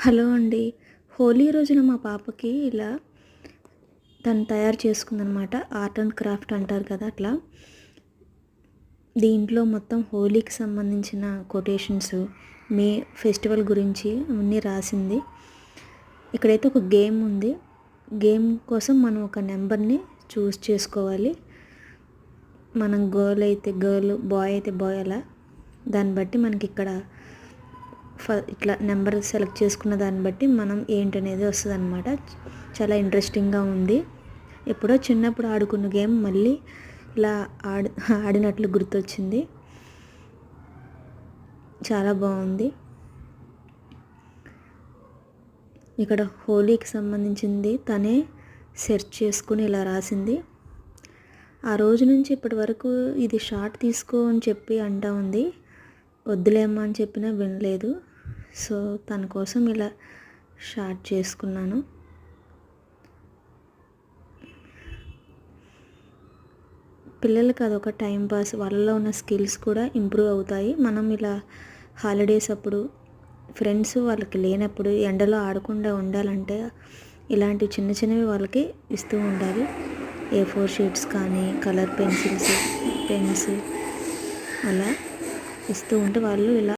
Hello అండి. హోలీ రోజున మా పాపకి ఇలా తను తయారు చేసుకుందనమాట. ఆర్ట్ అండ్ క్రాఫ్ట్ అంటారు కదా! అట్లా. దీంట్లో మొత్తం హోలీకి సంబంధించిన కొటేషన్స్, మే ఫెస్టివల్ గురించి అన్నీ రాసింది. ఇక్కడైతే ఒక గేమ్ ఉంది. గేమ్ కోసం మనం ఒక నెంబర్ని చూస్ చేసుకోవాలి. మనం గర్ల్ అయితే గర్ల్, బాయ్ అయితే బాయ్ అలా. దాన్ని బట్టి మనకి ఇక్కడ ఇట్లా నెంబర్ సెలెక్ట్ చేసుకున్న దాన్ని బట్టి మనం ఏంటనేది వస్తుంది అనమాట. చాలా ఇంట్రెస్టింగ్గా ఉంది. ఎప్పుడో చిన్నప్పుడు ఆడుకున్న గేమ్ మళ్ళీ ఇలా ఆడినట్లు గుర్తొచ్చింది. చాలా బాగుంది. ఇక్కడ హోలీకి సంబంధించింది తనే సెర్చ్ చేసుకుని ఇలా రాసింది. ఆ రోజు నుంచి ఇప్పటి వరకు ఇది షార్ట్ తీసుకో అని చెప్పి అంటా ఉంది. వద్దులేమ్మా అని చెప్పినా వినలేదు. సో తన కోసం ఇలా షార్ట్ చేసుకున్నాను. పిల్లలకి అదొక టైంపాస్, వాళ్ళలో ఉన్న స్కిల్స్ కూడా ఇంప్రూవ్ అవుతాయి. మనం ఇలా హాలిడేస్ అప్పుడు ఫ్రెండ్స్ వాళ్ళకి లేనప్పుడు ఎండలో ఆడకుండా ఉండాలంటే ఇలాంటి చిన్న చిన్నవి వాళ్ళకి ఇస్తూ ఉండాలి. A4 షీట్స్ కానీ, కలర్ పెన్సిల్స్, పెన్స్ అలా ఇస్తూ ఉంటే వాళ్ళు ఇలా